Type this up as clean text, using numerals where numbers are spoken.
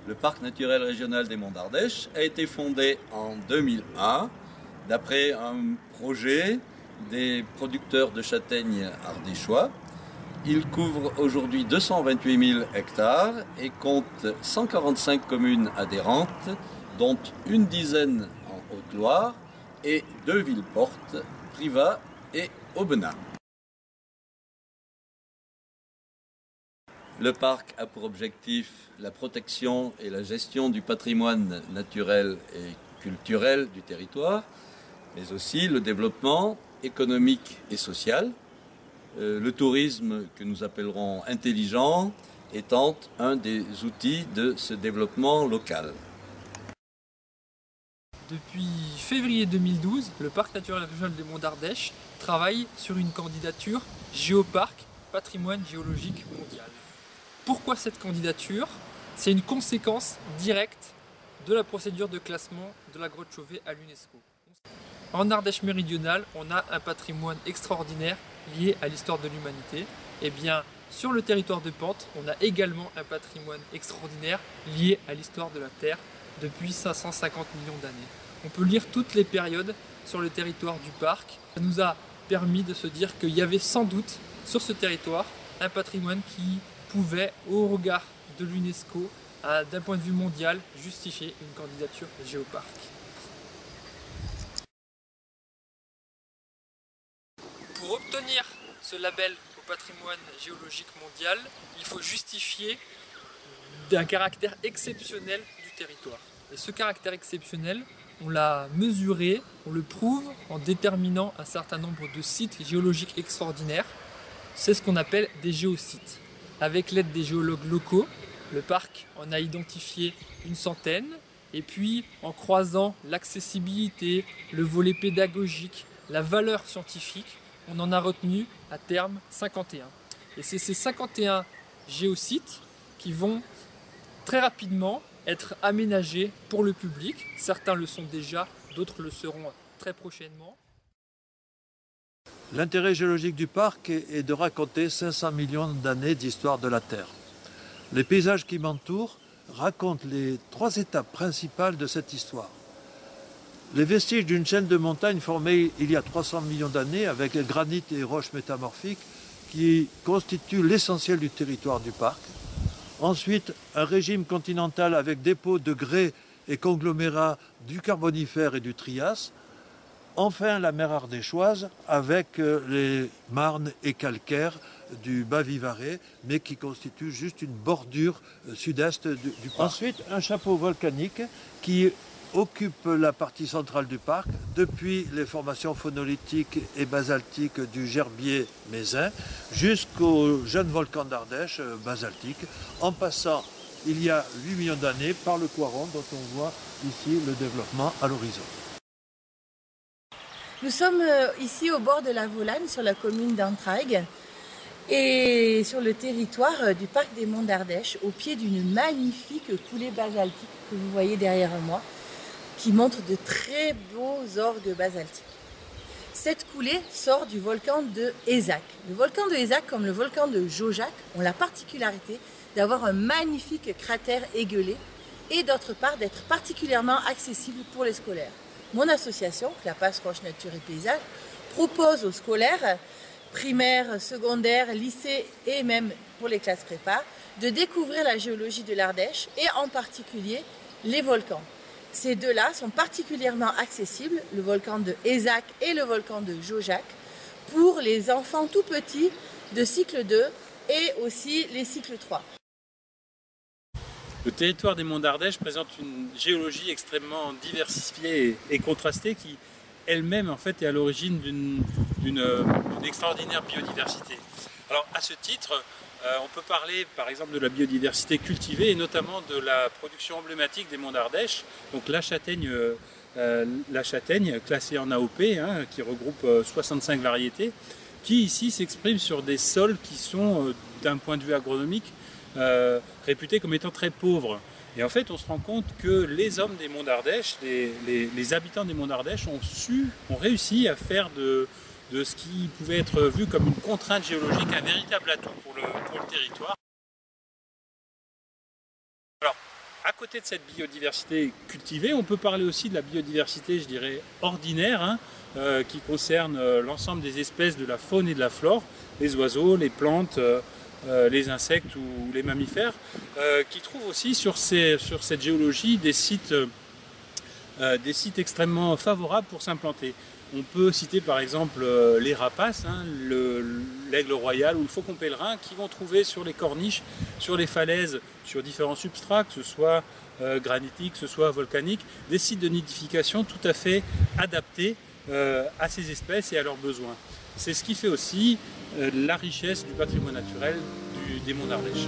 Le parc naturel régional des Monts d'Ardèche a été fondé en 2001 d'après un projet des producteurs de châtaignes ardéchois. Il couvre aujourd'hui 228 000 hectares et compte 145 communes adhérentes, dont une dizaine en Haute-Loire et 2 villes-portes, Privas et Aubenas. Le parc a pour objectif la protection et la gestion du patrimoine naturel et culturel du territoire, mais aussi le développement économique et social, le tourisme que nous appellerons intelligent étant un des outils de ce développement local. Depuis février 2012, le Parc naturel régional des Monts d'Ardèche travaille sur une candidature Géoparc Patrimoine géologique mondial. Pourquoi cette candidature? C'est une conséquence directe de la procédure de classement de la grotte Chauvet à l'UNESCO. En Ardèche méridionale, on a un patrimoine extraordinaire lié à l'histoire de l'humanité. Et bien, sur le territoire de Pente, on a également un patrimoine extraordinaire lié à l'histoire de la Terre depuis 550 millions d'années. On peut lire toutes les périodes sur le territoire du parc. Ça nous a permis de se dire qu'il y avait sans doute sur ce territoire un patrimoine qui pouvait, au regard de l'UNESCO, d'un point de vue mondial, justifier une candidature Géoparc. Pour obtenir ce label au patrimoine géologique mondial, il faut justifier d'un caractère exceptionnel du territoire. Et ce caractère exceptionnel, on l'a mesuré, on le prouve en déterminant un certain nombre de sites géologiques extraordinaires. C'est ce qu'on appelle des géosites. Avec l'aide des géologues locaux, le parc en a identifié une centaine, et puis en croisant l'accessibilité, le volet pédagogique, la valeur scientifique, on en a retenu à terme 51. Et c'est ces 51 géosites qui vont très rapidement être aménagés pour le public. Certains le sont déjà, d'autres le seront très prochainement. L'intérêt géologique du parc est de raconter 500 millions d'années d'histoire de la Terre. Les paysages qui m'entourent racontent les 3 étapes principales de cette histoire. Les vestiges d'une chaîne de montagnes formée il y a 300 millions d'années avec granit et roches métamorphiques qui constituent l'essentiel du territoire du parc. Ensuite, un régime continental avec dépôts de grès et conglomérats du Carbonifère et du Trias. Enfin, la mer ardéchoise avec les marnes et calcaires du Bas-Vivarais, mais qui constitue juste une bordure sud-est du parc. Ensuite, un chapeau volcanique qui occupe la partie centrale du parc, depuis les formations phonolithiques et basaltiques du Gerbier Mézin jusqu'au jeune volcan d'Ardèche basaltique, en passant, il y a 8 millions d'années, par le Coiron, dont on voit ici le développement à l'horizon. Nous sommes ici au bord de la Volagne, sur la commune d'Entraigues, et sur le territoire du parc des Monts d'Ardèche, au pied d'une magnifique coulée basaltique que vous voyez derrière moi, qui montre de très beaux orgues basaltiques. Cette coulée sort du volcan de Ézac. Le volcan de Ézac, comme le volcan de Jaujac, ont la particularité d'avoir un magnifique cratère égueulé et d'autre part d'être particulièrement accessible pour les scolaires. Mon association, Clapas Roche Nature et Paysage, propose aux scolaires, primaires, secondaires, lycées et même pour les classes prépa, de découvrir la géologie de l'Ardèche et en particulier les volcans. Ces deux-là sont particulièrement accessibles, le volcan de Ézac et le volcan de Jaujac, pour les enfants tout petits de cycle 2 et aussi les cycles 3. Le territoire des Monts d'Ardèche présente une géologie extrêmement diversifiée et contrastée qui elle-même en fait est à l'origine d'une extraordinaire biodiversité. Alors à ce titre, on peut parler par exemple de la biodiversité cultivée et notamment de la production emblématique des Monts d'Ardèche, donc la châtaigne classée en AOP, qui regroupe 65 variétés, qui ici s'exprime sur des sols qui sont d'un point de vue agronomique réputés comme étant très pauvres. Et en fait on se rend compte que les hommes des Monts d'Ardèche, les habitants des Monts d'Ardèche ont réussi à faire de ce qui pouvait être vu comme une contrainte géologique, un véritable atout pour le territoire. Alors, à côté de cette biodiversité cultivée, on peut parler aussi de la biodiversité, je dirais, ordinaire, hein, qui concerne l'ensemble des espèces de la faune et de la flore, les oiseaux, les plantes, les insectes ou les mammifères, qui trouvent aussi sur cette géologie des sites extrêmement favorables pour s'implanter. On peut citer par exemple les rapaces, hein, l'aigle royal ou le faucon pèlerin, qui vont trouver sur les corniches, sur les falaises, sur différents substrats, que ce soit granitiques, que ce soit volcaniques, des sites de nidification tout à fait adaptés à ces espèces et à leurs besoins. C'est ce qui fait aussi la richesse du patrimoine naturel des Monts d'Ardèche.